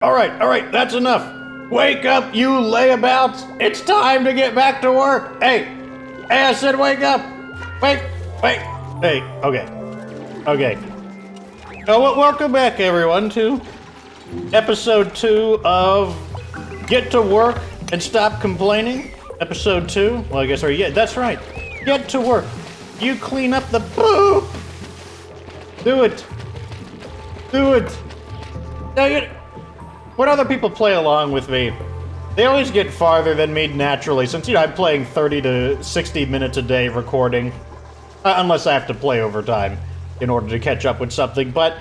All right, that's enough. Wake up, you layabouts. It's time to get back to work. Hey, I said wake up. Wait. Hey, okay. Welcome back, everyone, to episode 2 of Get to Work and Stop Complaining. Episode 2. Well, I guess, yeah, that's right. Get to work. You clean up the poop. Do it. Now, when other people play along with me, they always get farther than me naturally, since, I'm playing 30 to 60 minutes a day recording. Unless I have to play overtime in order to catch up with something. But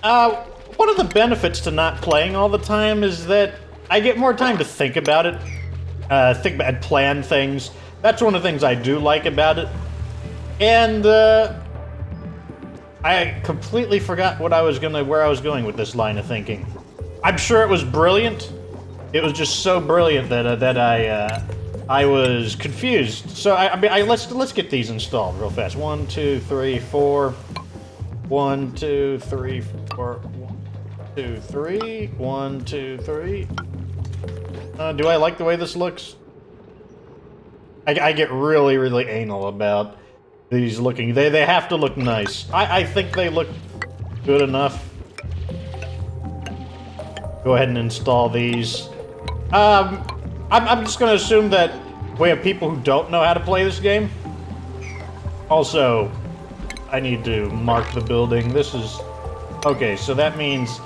one of the benefits to not playing all the time is that I get more time to think about it, and plan things. That's one of the things I do like about it. And I completely forgot where I was going with this line of thinking. I'm sure it was brilliant. It was just so brilliant that I was confused. So let's get these installed real fast. 1, 2, 3, 4. 1, 2, 3, 4. 1, 2, 3. 1, 2, 3. Do I like the way this looks? I get really anal about these looking. They have to look nice. I think they look good enough. Go ahead and install these. I'm just gonna assume that we have people who don't know how to play this game. Also, I need to mark the building. This is... Okay, so that means...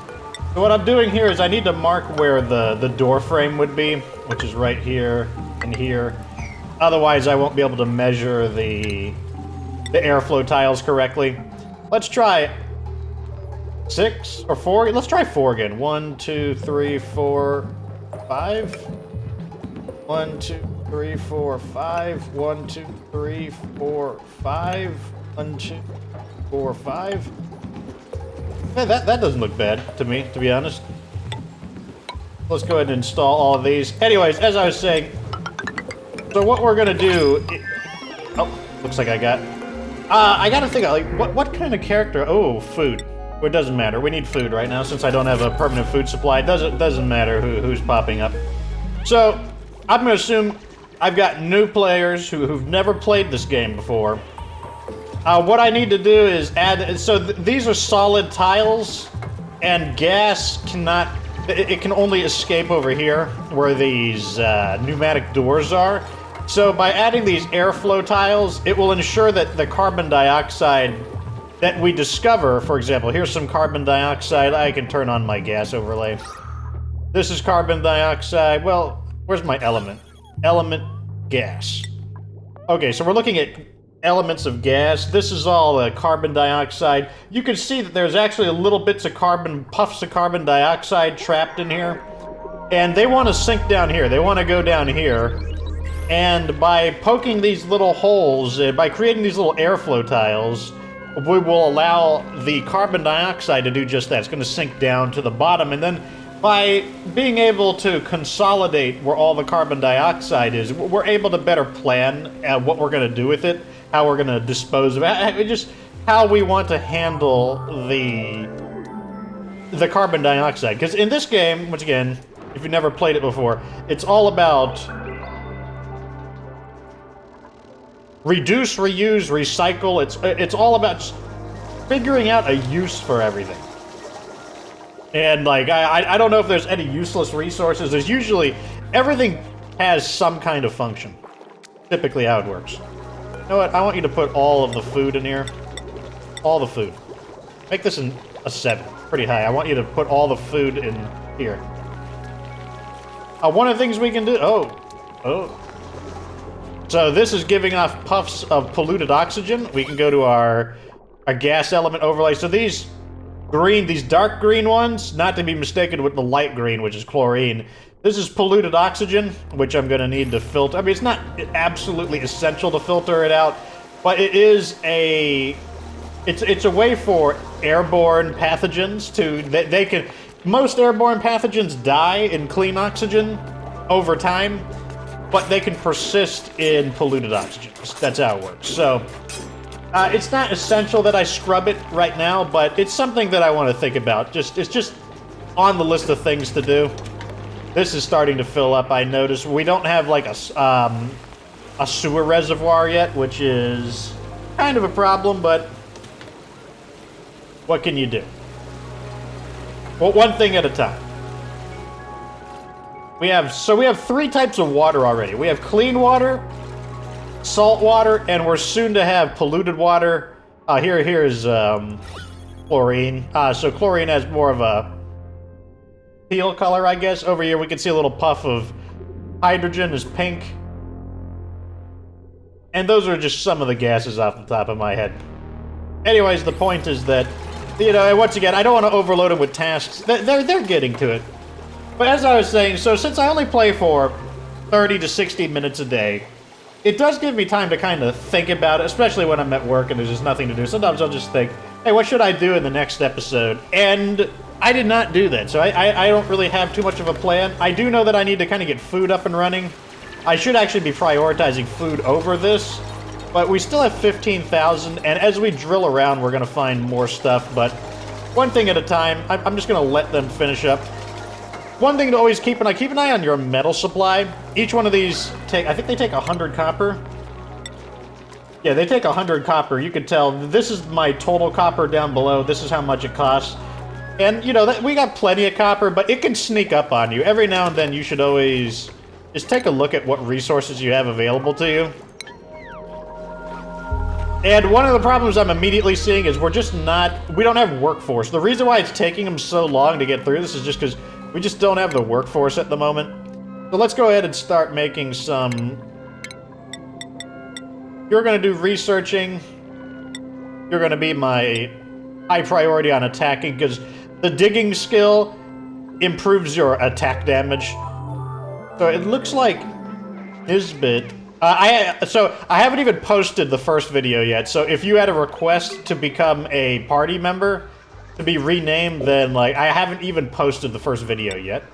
So what I'm doing here is I need to mark where the door frame would be, which is right here and here. Otherwise, I won't be able to measure the airflow tiles correctly. Let's try 6 or 4. Let's try 4 again. 1, 2, 3, 4, 5. 1, 2, 3, 4, 5. 1, 2, 3, 4, 5. 1, 2, 4, 5. Yeah, that doesn't look bad to me, to be honest. Let's go ahead and install all of these. Anyways, as I was saying, so what we're gonna do... Oh, looks like I gotta think of, like, what kind of character... Oh, food. Well, it doesn't matter. We need food right now, since I don't have a permanent food supply. It doesn't matter who's popping up. So, I'm gonna assume I've got new players who've never played this game before. What I need to do is add... So these are solid tiles, and gas cannot... It can only escape over here, where these pneumatic doors are. So by adding these airflow tiles, it will ensure that the carbon dioxide that we discover... For example, here's some carbon dioxide. I can turn on my gas overlay. This is carbon dioxide. Well, where's my element? Element, gas. Okay, so we're looking at elements of gas. This is all carbon dioxide. You can see that there's actually little bits of puffs of carbon dioxide trapped in here. And they want to sink down here. They want to go down here. And by poking these little holes, by creating these little airflow tiles, we will allow the carbon dioxide to do just that. It's going to sink down to the bottom, and then by being able to consolidate where all the carbon dioxide is, we're able to better plan what we're going to do with it, how we're going to dispose of it, just how we want to handle the carbon dioxide. Because in this game, once again, if you've never played it before, it's all about reduce, reuse, recycle. It's all about figuring out a use for everything. And, like, I don't know if there's any useless resources. There's usually... Everything has some kind of function. Typically how it works. You know what? I want you to put all of the food in here. All the food. Make this a 7. Pretty high. I want you to put all the food in here. One of the things we can do... Oh. So this is giving off puffs of polluted oxygen. We can go to our gas element overlay. So these dark green ones, not to be mistaken with the light green, which is chlorine. This is polluted oxygen, which I'm going to need to filter. I mean, it's not absolutely essential to filter it out, but it is it's a way for airborne pathogens to... Most airborne pathogens die in clean oxygen over time, but they can persist in polluted oxygen. That's how it works. So... it's not essential that I scrub it right now, but it's something that I want to think about. It's just on the list of things to do. This is starting to fill up, I noticed. We don't have, like, a sewer reservoir yet, which is kind of a problem, but what can you do? Well, one thing at a time. We have 3 types of water already. We have clean water, salt water, and we're soon to have polluted water. Here is chlorine. So chlorine has more of a teal color, I guess. Over here we can see a little puff of hydrogen is pink. And those are just some of the gases off the top of my head. Anyways, the point is that, you know, once again, I don't want to overload them with tasks. They're getting to it. But as I was saying, so since I only play for 30 to 60 minutes a day, it does give me time to kind of think about it, especially when I'm at work and there's just nothing to do. Sometimes I'll just think, hey, what should I do in the next episode? And I did not do that, so I don't really have too much of a plan. I do know that I need to kind of get food up and running. I should actually be prioritizing food over this, but we still have 15,000, and as we drill around, we're going to find more stuff, but one thing at a time. I'm just going to let them finish up. One thing to always keep an eye on your metal supply. Each one of these I think they take 100 copper. Yeah, they take 100 copper. You can tell this is my total copper down below. This is how much it costs. And, you know, we got plenty of copper, but it can sneak up on you. Every now and then you should always just take a look at what resources you have available to you. And one of the problems I'm immediately seeing is we don't have workforce. The reason why it's taking them so long to get through this is just because we just don't have the workforce at the moment. So let's go ahead and start making some... You're going to do researching. You're going to be my high priority on attacking, because the digging skill improves your attack damage. So it looks like Nisbet... So I haven't even posted the first video yet, so if you had a request to become a party member, to be renamed, then, like, I haven't even posted the first video yet.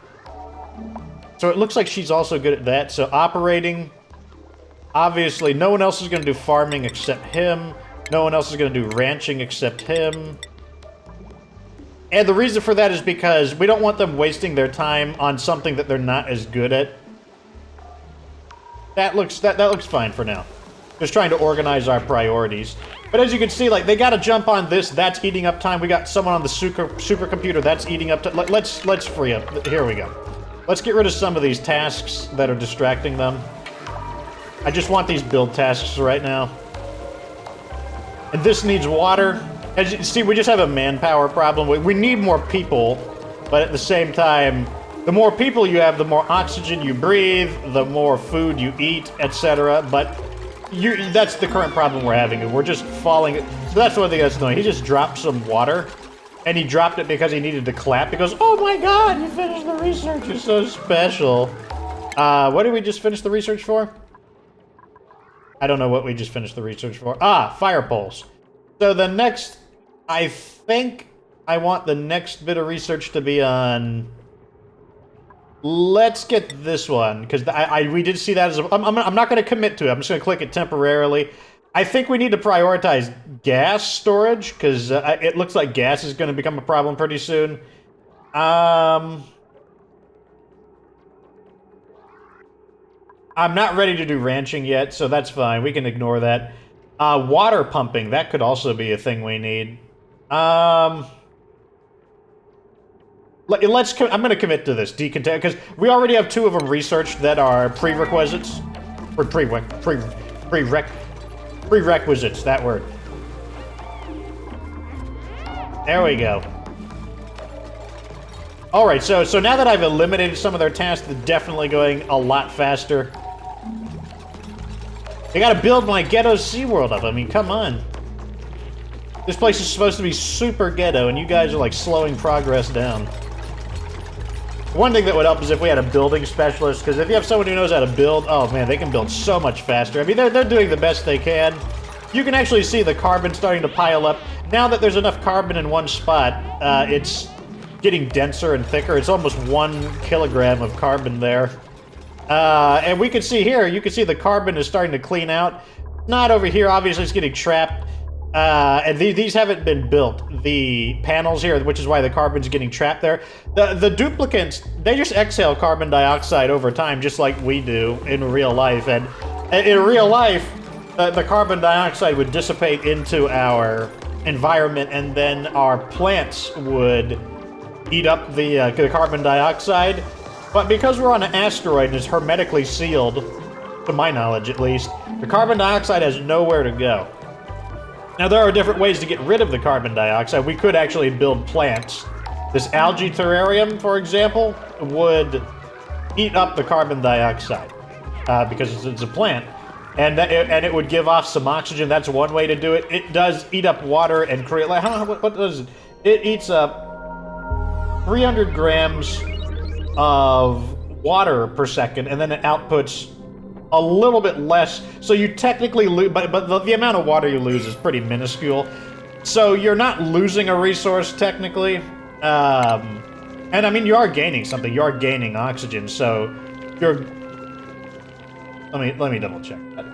So it looks like she's also good at that. So operating, obviously, no one else is going to do farming except him. No one else is going to do ranching except him. And the reason for that is because we don't want them wasting their time on something that they're not as good at. That looks fine for now. Just trying to organize our priorities. But as you can see, like, they got to jump on this. That's eating up time. We got someone on the supercomputer. That's eating up time. Let's free up. Here we go. Let's get rid of some of these tasks that are distracting them. I just want these build tasks right now. And this needs water. As you see, we just have a manpower problem. We need more people, but at the same time, the more people you have, the more oxygen you breathe, the more food you eat, etc. But that's the current problem we're having. We're just falling. So that's one thing that's annoying. He just dropped some water, and he dropped it because he needed to clap. He goes, "Oh my God, you finished the research. You're so special." What did we just finish the research for? I don't know what we just finished the research for. Fire poles. So the next, I think I want the next bit of research to be on... Let's get this one, because we did see that as a... I'm not going to commit to it. I'm just going to click it temporarily. I think we need to prioritize gas storage, because it looks like gas is going to become a problem pretty soon. I'm not ready to do ranching yet, so that's fine. We can ignore that. Water pumping, that could also be a thing we need. I'm going to commit to this. Decontaminate, because we already have 2 of them researched that are prerequisites. Or prerequisites, that word. There we go. Alright, so now that I've eliminated some of their tasks, they're definitely going a lot faster. They gotta build my ghetto SeaWorld up. I mean, come on. This place is supposed to be super ghetto, and you guys are, like, slowing progress down. One thing that would help is if we had a building specialist, because if you have someone who knows how to build, oh man, they can build so much faster. I mean, they're doing the best they can. You can actually see the carbon starting to pile up. Now that there's enough carbon in one spot, it's getting denser and thicker. It's almost 1 kilogram of carbon there. And we can see here, you can see the carbon is starting to clean out. Not over here, obviously it's getting trapped. And these haven't been built. The panels here, which is why the carbon's getting trapped there. The duplicants, they just exhale carbon dioxide over time, just like we do in real life. And in real life, the carbon dioxide would dissipate into our environment, and then our plants would eat up the carbon dioxide. But because we're on an asteroid and it's hermetically sealed, to my knowledge at least, the carbon dioxide has nowhere to go. Now, there are different ways to get rid of the carbon dioxide. We could actually build plants. This algae terrarium, for example, would eat up the carbon dioxide because it's a plant. And it would give off some oxygen. That's one way to do it. It does eat up water and create... Like, what does it? It eats up 300 grams of water per second, and then it outputs a little bit less, so you technically lose, but the amount of water you lose is pretty minuscule. So you're not losing a resource technically, and I mean you are gaining something. You are gaining oxygen, so you're. Let me double check that.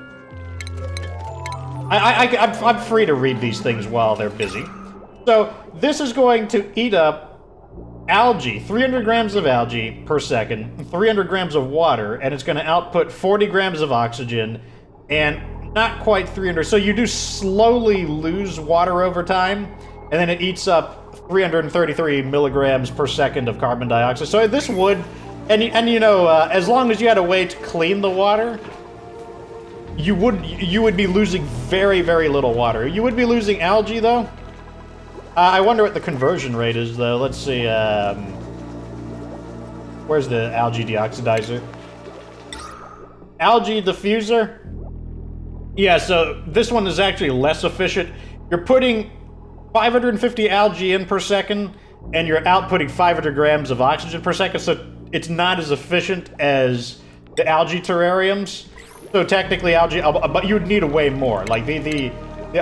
I'm free to read these things while they're busy. So this is going to eat up algae, 300 grams of algae per second, 300 grams of water, and it's going to output 40 grams of oxygen, and not quite 300. So you do slowly lose water over time, and then it eats up 333 milligrams per second of carbon dioxide. So this would, and you know, as long as you had a way to clean the water, you would be losing very, very little water. You would be losing algae, though. I wonder what the conversion rate is, though. Let's see, where's the algae deoxidizer? Algae diffuser? Yeah, so this one is actually less efficient. You're putting 550 algae in per second, and you're outputting 500 grams of oxygen per second, so it's not as efficient as the algae terrariums. So technically algae, but you'd need a way more. Like the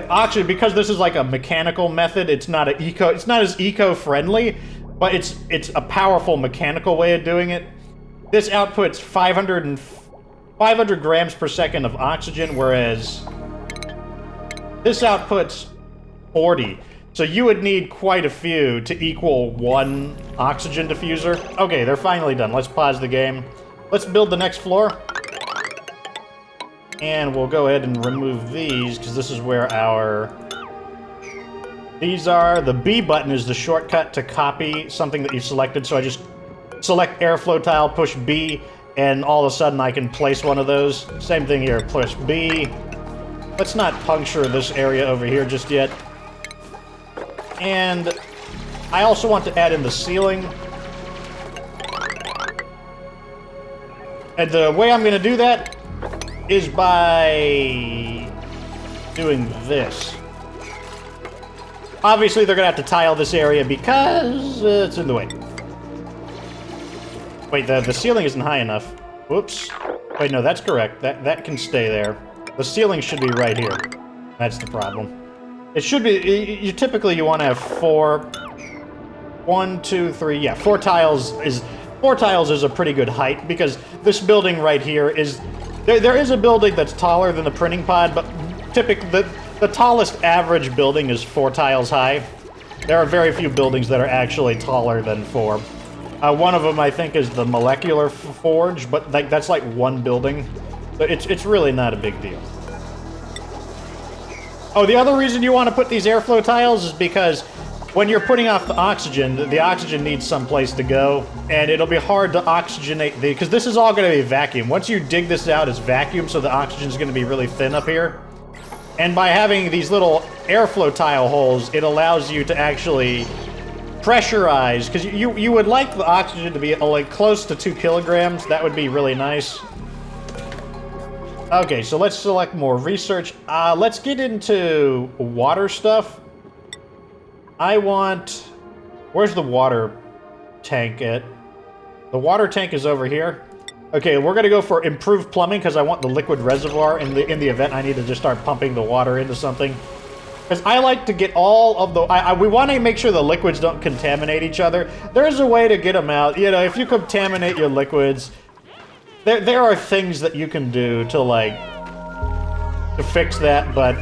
oxygen, because this is like a mechanical method, it's not as eco-friendly, but it's a powerful mechanical way of doing it. This outputs 500 grams per second of oxygen, whereas this outputs 40. So you would need quite a few to equal one oxygen diffuser. Okay, they're finally done. Let's pause the game. Let's build the next floor. And we'll go ahead and remove these, because this is where these are. The B button is the shortcut to copy something that you selected, so I just select airflow tile, push B, and all of a sudden I can place one of those. Same thing here, push B. Let's not puncture this area over here just yet. And I also want to add in the ceiling. And the way I'm going to do that is by doing this. Obviously, they're going to have to tile this area because it's in the way. Wait, the ceiling isn't high enough. Whoops. Wait, no, that's correct. That can stay there. The ceiling should be right here. That's the problem. It should be... You want to have 4... 1, 2, 3... Yeah, 4 tiles is... 4 tiles is a pretty good height, because this building right here is... There is a building that's taller than the printing pod, but typically the tallest average building is 4 tiles high. There are very few buildings that are actually taller than 4. One of them, I think, is the molecular forge, but that's like one building. So it's really not a big deal. Oh, the other reason you want to put these airflow tiles is because when you're putting off the oxygen needs someplace to go, and it'll be hard to oxygenate because this is all going to be vacuum. Once you dig this out, it's vacuum, so the oxygen's going to be really thin up here. And by having these little airflow tile holes, it allows you to actually pressurize, because you would like the oxygen to be like close to 2 kilograms. That would be really nice. Okay, so let's select more research. Let's get into water stuff. I want... Where's the water tank at? The water tank is over here. Okay, we're gonna go for improved plumbing because I want the liquid reservoir in the event I need to just start pumping the water into something. Because I like to get all of the... we want to make sure the liquids don't contaminate each other. There's a way to get them out. You know, if you contaminate your liquids, there are things that you can do to, like, to fix that, but...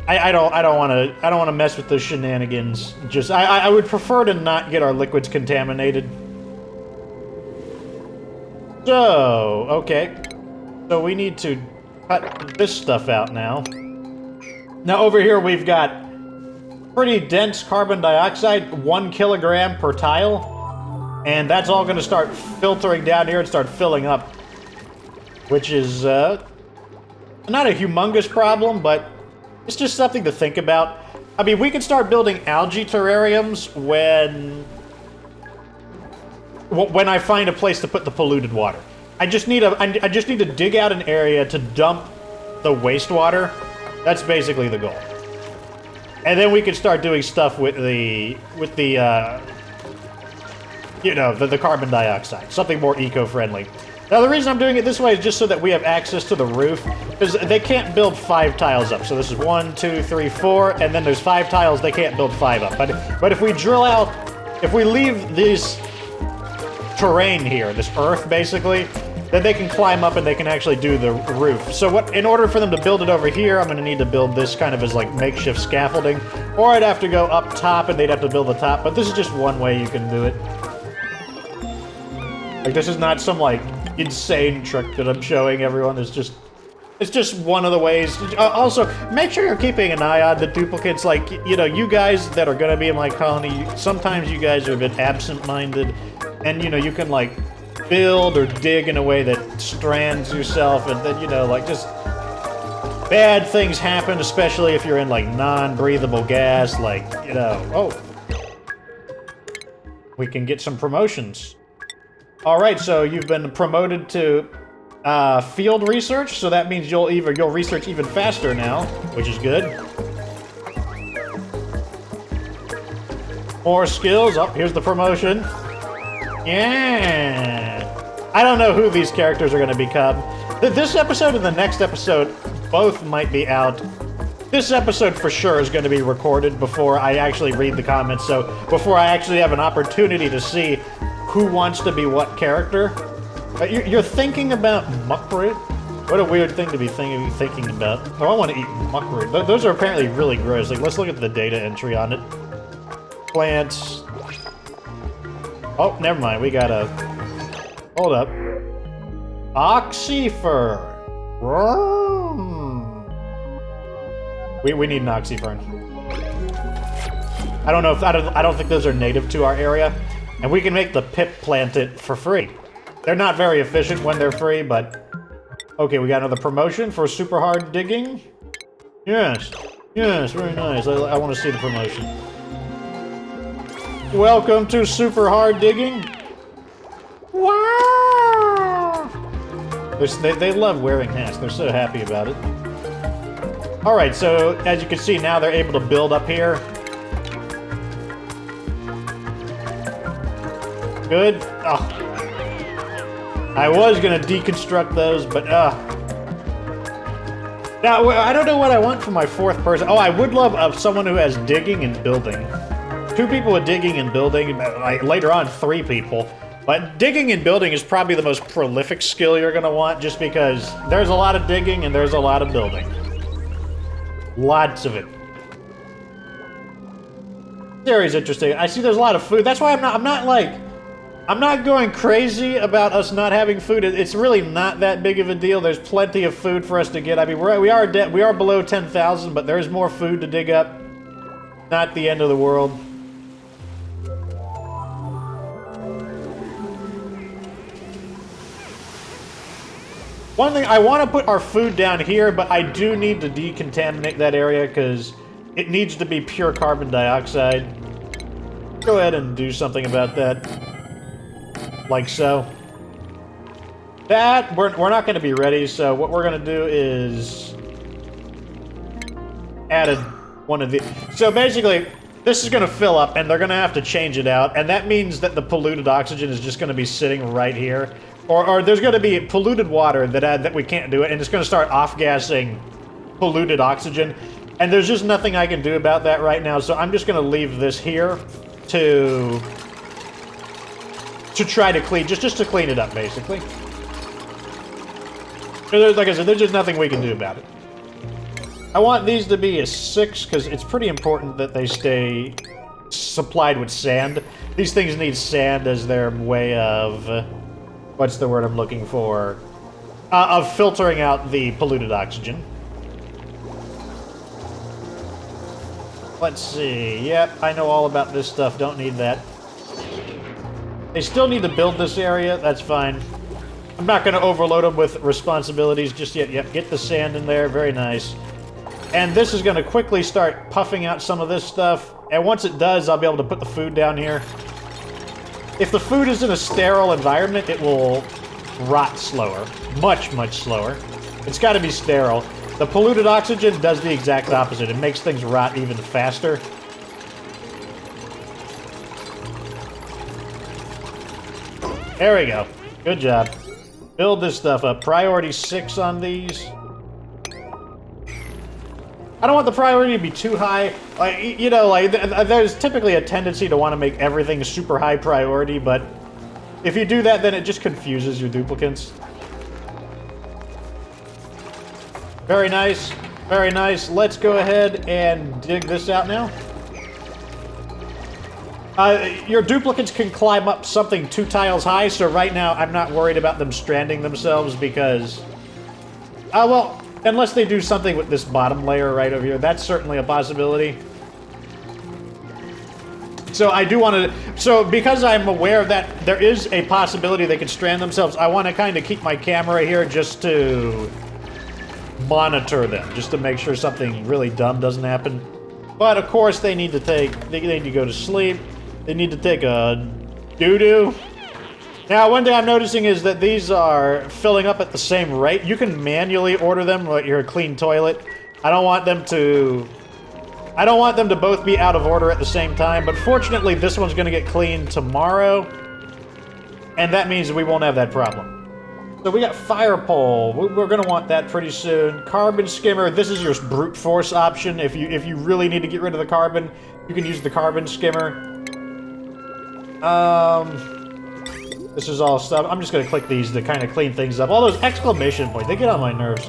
I don't want to mess with those shenanigans. Just I would prefer to not get our liquids contaminated. So, okay. So we need to cut this stuff out now. Now over here we've got pretty dense carbon dioxide, 1 kilogram per tile. And that's all going to start filtering down here and start filling up. Which is not a humongous problem, but it's just something to think about. I mean, we can start building algae terrariums when I find a place to put the polluted water. I just need to dig out an area to dump the wastewater. That's basically the goal. And then we can start doing stuff with the you know, the carbon dioxide, something more eco-friendly. Now, the reason I'm doing it this way is just so that we have access to the roof, because they can't build 5 tiles up. So this is 1, 2, 3, 4, and then there's 5 tiles, they can't build 5 up. But if we drill out, if we leave this terrain here, this earth, basically, then they can climb up and they can actually do the roof. So in order for them to build it over here, I'm going to need to build this kind of as, like, makeshift scaffolding. Or I'd have to go up top and they'd have to build the top, but this is just one way you can do it. Like, this is not some, like, insane trick that I'm showing everyone. It's just one of the ways. Also, make sure you're keeping an eye on the duplicates. Like, you know, you guys that are going to be in my colony, sometimes you guys are a bit absent-minded, and, you know, you can, like, build or dig in a way that strands yourself, and then, you know, like, just bad things happen, especially if you're in, like, non-breathable gas, like, you know. Oh. We can get some promotions. Alright, so you've been promoted to field research, so that means you'll research even faster now, which is good. More skills. Oh, here's the promotion. Yeah! I don't know who these characters are going to become. This episode and the next episode both might be out. This episode for sure is going to be recorded before I actually read the comments, so before I actually have an opportunity to see who wants to be what character. You're thinking about muckroot? What a weird thing to be thinking about. Oh, I want to eat muckroot. Those are apparently really gross. Like, let's look at the data entry on it. Plants. Oh, never mind. We gotta... Hold up. Oxyfern. We need an oxyfern. I don't know if... I don't think those are native to our area. And we can make the pip plant it for free. They're not very efficient when they're free, but... Okay, we got another promotion for super hard digging. Yes. Yes, very nice. I want to see the promotion. Welcome to super hard digging. Wow! They love wearing hats. They're so happy about it. Alright, so as you can see now, they're able to build up here. Good. Oh. I was gonna deconstruct those, but now I don't know what I want for my 4th person. Oh, I would love someone who has digging and building. 2 people with digging and building. Like later on, 3 people. But digging and building is probably the most prolific skill you're gonna want, just because there's a lot of digging and there's a lot of building. Lots of it. This area's interesting. I see there's a lot of food. That's why I'm not going crazy about us not having food. It's really not that big of a deal. There's plenty of food for us to get. I mean, we are below 10,000, but there's more food to dig up. Not the end of the world. One thing, I want to put our food down here, but I do need to decontaminate that area because it needs to be pure carbon dioxide. Go ahead and do something about that. Like so. That, we're not going to be ready, so what we're going to do is... added one of the... So basically, this is going to fill up, and they're going to have to change it out, and that means that the polluted oxygen is just going to be sitting right here. Or there's going to be polluted water that we can't do it, and it's going to start off-gassing polluted oxygen, and there's just nothing I can do about that right now, so I'm just going to leave this here to try to clean, just to clean it up, basically. Like I said, there's just nothing we can do about it. I want these to be a 6, because it's pretty important that they stay supplied with sand. These things need sand as their way of... what's the word I'm looking for? Of filtering out the polluted oxygen. Let's see. Yep, I know all about this stuff. Don't need that. They still need to build this area. That's fine. I'm not going to overload them with responsibilities just yet. Yep, get the sand in there. Very nice. And this is going to quickly start puffing out some of this stuff. And once it does, I'll be able to put the food down here. If the food is in a sterile environment, it will rot slower. Much, much slower. It's got to be sterile. The polluted oxygen does the exact opposite. It makes things rot even faster. There we go. Good job. Build this stuff up. Priority 6 on these. I don't want the priority to be too high. Like, you know, like, there's typically a tendency to want to make everything super high priority, but if you do that, then it just confuses your duplicants. Very nice. Very nice. Let's go ahead and dig this out now. Your duplicates can climb up something 2 tiles high, so right now I'm not worried about them stranding themselves because... well, unless they do something with this bottom layer right over here. That's certainly a possibility. So I do want to... So because I'm aware that there is a possibility they could strand themselves, I want to kind of keep my camera here just to monitor them, just to make sure something really dumb doesn't happen. But of course they need to go to sleep. They need to take a doo-doo. Now, one thing I'm noticing is that these are filling up at the same rate. You can manually order them like you're a clean toilet. I don't want them to both be out of order at the same time, but fortunately this one's going to get cleaned tomorrow, and that means we won't have that problem. So we got fire pole. We're going to want that pretty soon. Carbon skimmer. This is your brute force option. If you really need to get rid of the carbon, you can use the carbon skimmer. This is all stuff. I'm just going to click these to kind of clean things up. All those exclamation points, they get on my nerves.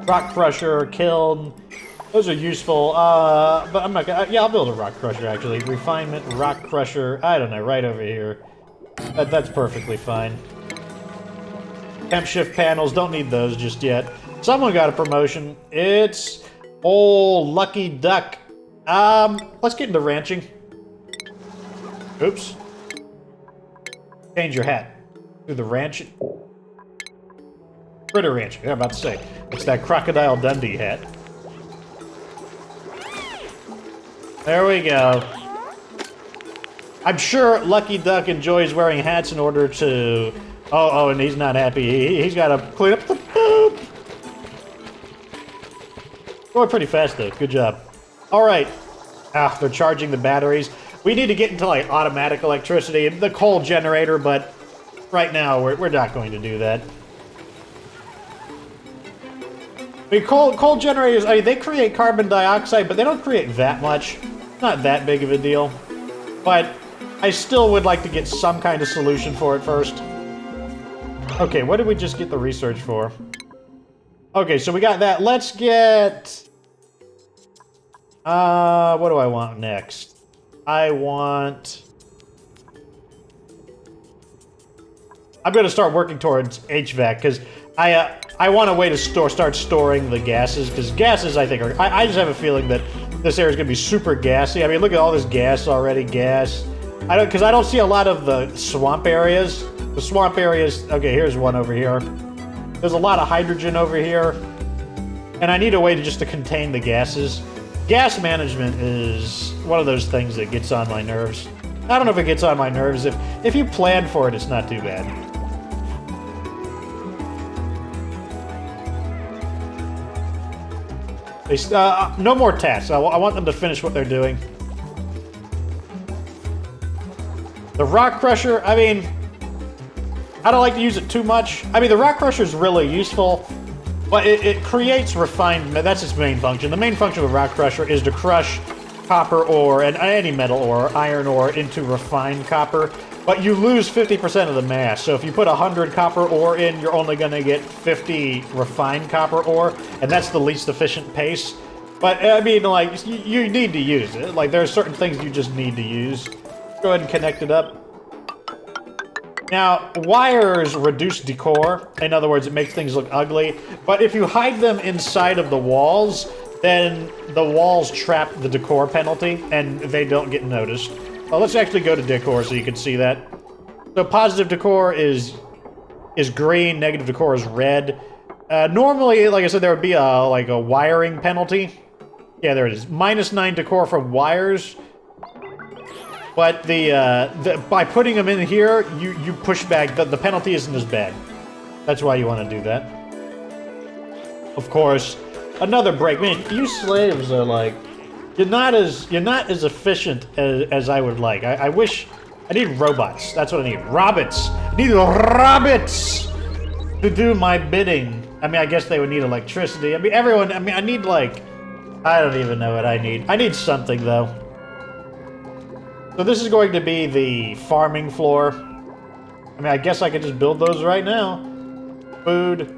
Rock crusher, kiln. Those are useful. But I'm not gonna... Yeah, I'll build a rock crusher, actually. Refinement, rock crusher. I don't know, right over here. That's perfectly fine. Temp shift panels, don't need those just yet. Someone got a promotion. It's old Lucky Duck. Let's get into ranching. Oops. Change your hat. Do the ranch. Critter ranching, I'm about to say. It's that Crocodile Dundee hat. There we go. I'm sure Lucky Duck enjoys wearing hats in order to... Oh, and he's not happy. He's got to clean up the poop. Going pretty fast, though. Good job. All right. They're charging the batteries. We need to get into, like, automatic electricity, the coal generator, but right now we're not going to do that. I mean, coal generators, I mean, they create carbon dioxide, but they don't create that much. Not that big of a deal. But I still would like to get some kind of solution for it first. Okay, what did we just get the research for? Okay, so we got that. Let's get... what do I want next? I'm going to start working towards HVAC, because I want a way to start storing the gases, because gases, I think, I just have a feeling that this area is going to be super gassy. I mean, look at all this gas already, gas. Because I don't see a lot of the swamp areas. The swamp areas, okay, here's one over here. There's a lot of hydrogen over here. And I need a way to contain the gases. Gas management is one of those things that gets on my nerves. I don't know if it gets on my nerves. If you plan for it, it's not too bad. No more tasks. I want them to finish what they're doing. The rock crusher, I mean, I don't like to use it too much. I mean, the rock crusher is really useful, but it creates refined... That's its main function. The main function of a rock crusher is to crush copper ore and any metal ore, iron ore, into refined copper. But you lose 50% of the mass. So if you put 100 copper ore in, you're only going to get 50 refined copper ore, and that's the least efficient pace. But, I mean, like, you need to use it. Like, there are certain things you just need to use. Go ahead and connect it up. Now, wires reduce decor. In other words, it makes things look ugly. But if you hide them inside of the walls, then the walls trap the decor penalty, and they don't get noticed. Well, let's actually go to decor so you can see that. So positive decor is green, negative decor is red. Normally, like I said, there would be a wiring penalty. Yeah, there it is. -9 decor from wires. But by putting them in here, you push back. The penalty isn't as bad. That's why you want to do that. Of course, another break. Man, you slaves are like, you're not as efficient as I would like. I wish I need robots. That's what I need. Robots. I need robots to do my bidding. I mean, I guess they would need electricity. I mean, everyone. I mean, I need like, I don't even know what I need. I need something though. So this is going to be the farming floor. I mean, I guess I could just build those right now. Food.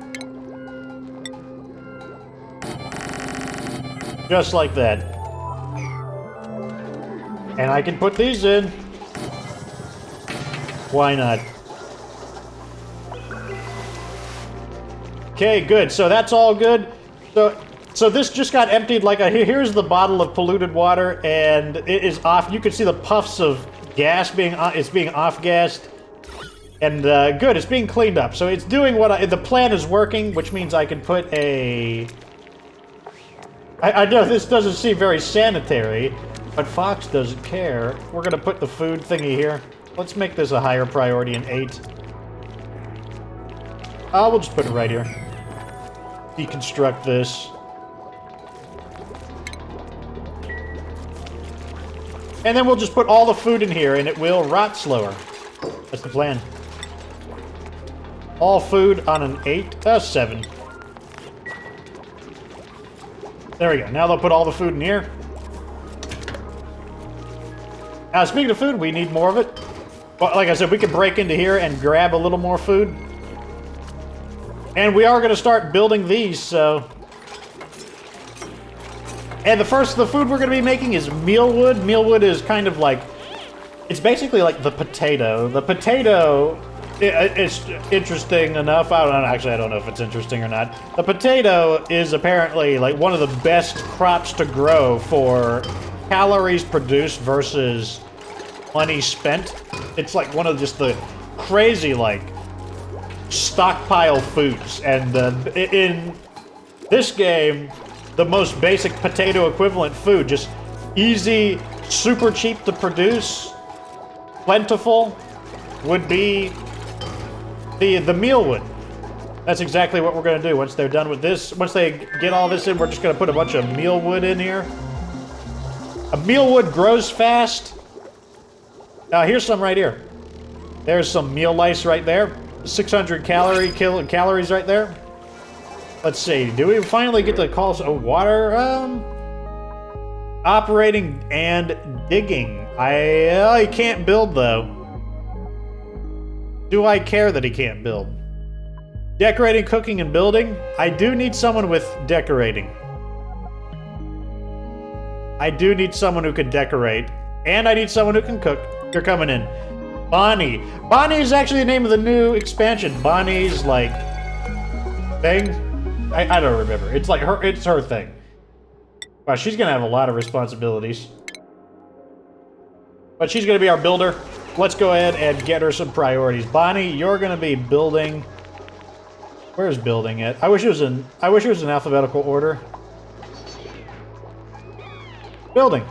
Just like that. And I can put these in. Why not? Okay, good. So that's all good. So this just got emptied. Like here's the bottle of polluted water, and it is off. You can see the puffs of gas being off-gassed, and good. It's being cleaned up. So it's doing what the plan is working, which means I can put a. I know this doesn't seem very sanitary, but Fox doesn't care. We're gonna put the food thingy here. Let's make this a higher priority in 8. We'll just put it right here. Deconstruct this. And then we'll just put all the food in here, and it will rot slower. That's the plan. All food on an 8? 7. There we go. Now they'll put all the food in here. Now, speaking of food, we need more of it. But like I said, we can break into here and grab a little more food. And we are going to start building these, so... And the food we're going to be making is mealwood. Mealwood is kind of like... It's basically like the potato. The potato... It's interesting enough. I don't know if it's interesting or not. The potato is apparently like one of the best crops to grow for calories produced versus money spent. It's like one of just the crazy, like, stockpile foods. And in this game... The most basic potato equivalent food, just easy, super cheap to produce, plentiful, would be the mealwood. That's exactly what we're going to do once they're done with this. Once they get all this in, we're just going to put a bunch of mealwood in here. A mealwood grows fast. Here's some right here. There's some meal lice right there. 600 calories right there. Let's see, do we finally get to call water? Operating and digging. He can't build, though. Do I care that he can't build? Decorating, cooking, and building. I do need someone with decorating. I do need someone who can decorate. And I need someone who can cook. You're coming in. Bonnie. Bonnie is actually the name of the new expansion. Bonnie's, like, thing. I don't remember. It's like it's her thing. Wow, she's gonna have a lot of responsibilities. But she's gonna be our builder. Let's go ahead and get her some priorities. Bonnie, you're gonna be building. Where's building at? I wish it was in alphabetical order. Building.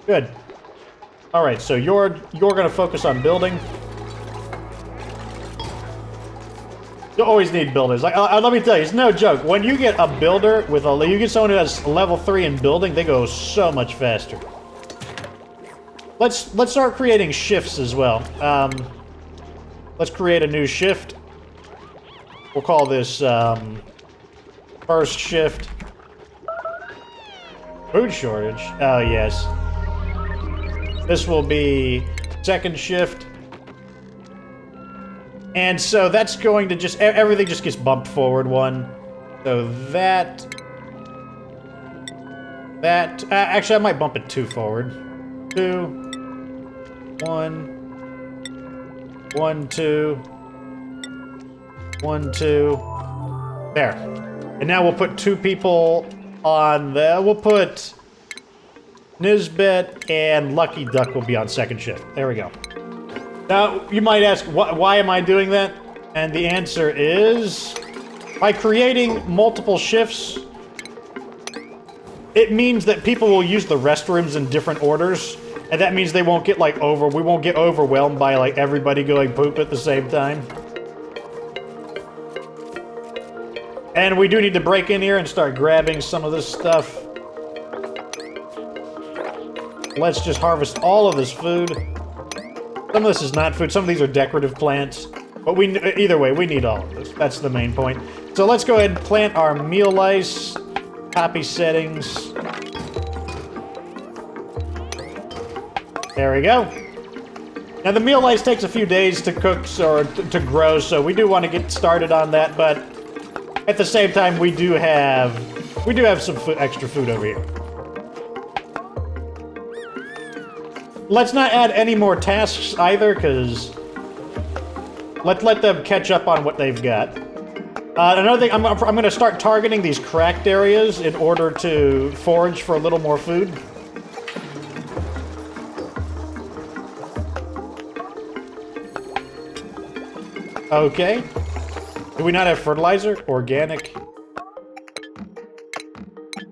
Good. Alright, so you're gonna focus on building. You always need builders. Like, let me tell you, it's no joke. When you get a builder with you get someone who has level 3 in building, they go so much faster. Let's start creating shifts as well. Let's create a new shift. We'll call this first shift. Food shortage. Oh yes. This will be second shift. And so that's going to just, everything just gets bumped forward one. So actually I might bump it 2 forward. 2, 1, 1, 2, 1, 2. There. And now we'll put 2 people on there. We'll put Nisbet and Lucky Duck will be on second shift. There we go. Now, you might ask, why am I doing that? And the answer is, by creating multiple shifts, it means that people will use the restrooms in different orders, and that means they won't get, like, we won't get overwhelmed by, like, everybody going poop at the same time. And we do need to break in here and start grabbing some of this stuff. Let's just harvest all of this food. Some of this is not food. Some of these are decorative plants. But either way, we need all of this. That's the main point. So let's go ahead and plant our meal lice. Copy settings. There we go. Now the meal lice takes a few days to cook or to grow, so we do want to get started on that. But at the same time, we do have some extra food over here. Let's not add any more tasks either, because let them catch up on what they've got. Another thing, I'm going to start targeting these cracked areas in order to forage for a little more food. Okay. Do we not have fertilizer? Organic.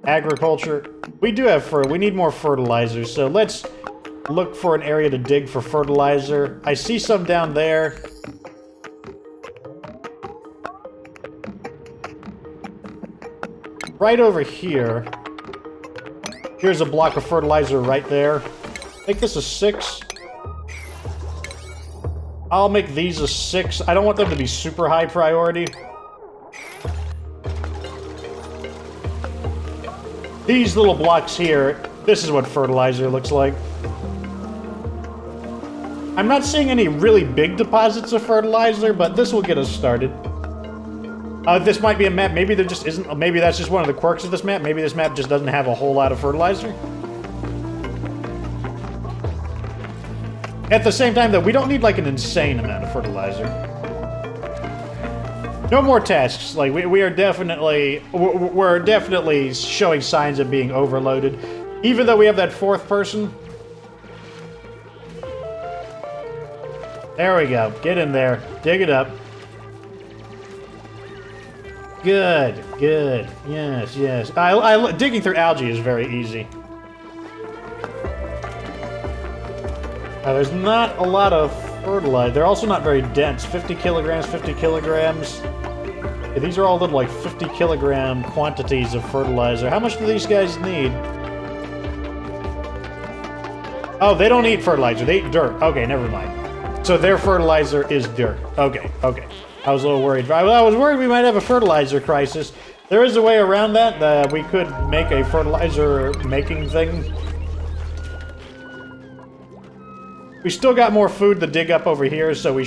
Agriculture. We do have we need more fertilizer, so let's look for an area to dig for fertilizer. I see some down there. Right over here. Here's a block of fertilizer right there. Make this a 6. I'll make these a 6. I don't want them to be super high priority. These little blocks here, this is what fertilizer looks like. I'm not seeing any really big deposits of fertilizer, but this will get us started. This might be a map. Maybe there just isn't. Maybe that's just one of the quirks of this map. Maybe this map just doesn't have a whole lot of fertilizer. At the same time, though, we don't need, like, an insane amount of fertilizer. No more tasks. Like, we're definitely showing signs of being overloaded. Even though we have that 4th person. There we go. Get in there. Dig it up. Good. Good. Yes, yes. Digging through algae is very easy. There's not a lot of fertilizer. They're also not very dense. 50 kilograms, 50 kilograms. Yeah, these are all little, like, 50 kilogram quantities of fertilizer. How much do these guys need? Oh, they don't eat fertilizer. They eat dirt. Okay, never mind. So their fertilizer is dirt. Okay, okay. I was a little worried. I was worried we might have a fertilizer crisis. There is a way around that. We could make a fertilizer making thing. We still got more food to dig up over here, so we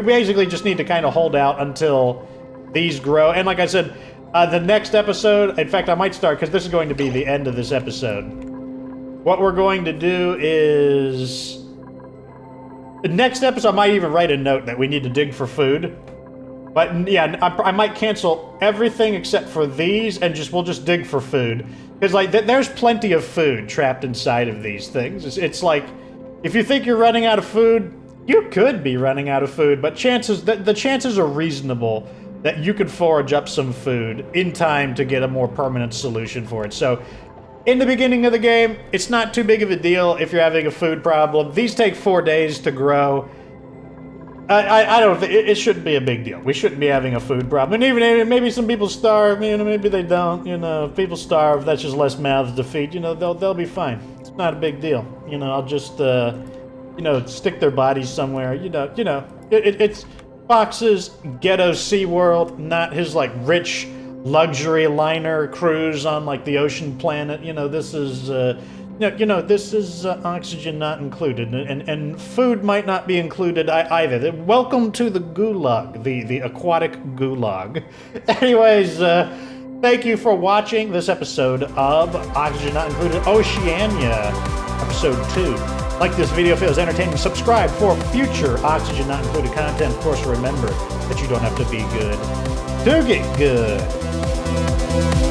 basically just need to kind of hold out until these grow. And like I said, the next episode, in fact, I might start, because this is going to be the end of this episode. What we're going to do is... The next episode, I might even write a note that we need to dig for food. But yeah, I might cancel everything except for these, and we'll just dig for food. Because, like, there's plenty of food trapped inside of these things. It's like... If you think you're running out of food, you could be running out of food, but the chances are reasonable that you could forage up some food in time to get a more permanent solution for it. So, in the beginning of the game, it's not too big of a deal if you're having a food problem. These take 4 days to grow. I don't think it shouldn't be a big deal. We shouldn't be having a food problem. And even maybe some people starve, maybe they don't, if people starve, that's just less mouths to feed, they'll be fine. It's not a big deal. I'll just, stick their bodies somewhere, it's Fox's ghetto SeaWorld, not his, like, rich luxury liner cruise on, like, the ocean planet. This is This is oxygen not included, and food might not be included either. Welcome to the gulag, the aquatic gulag. Anyways, thank you for watching this episode of Oxygen Not Included Oceania, episode 2. Like this video if it was entertaining, subscribe for future Oxygen Not Included content. Of course, remember that you don't have to be good to get good.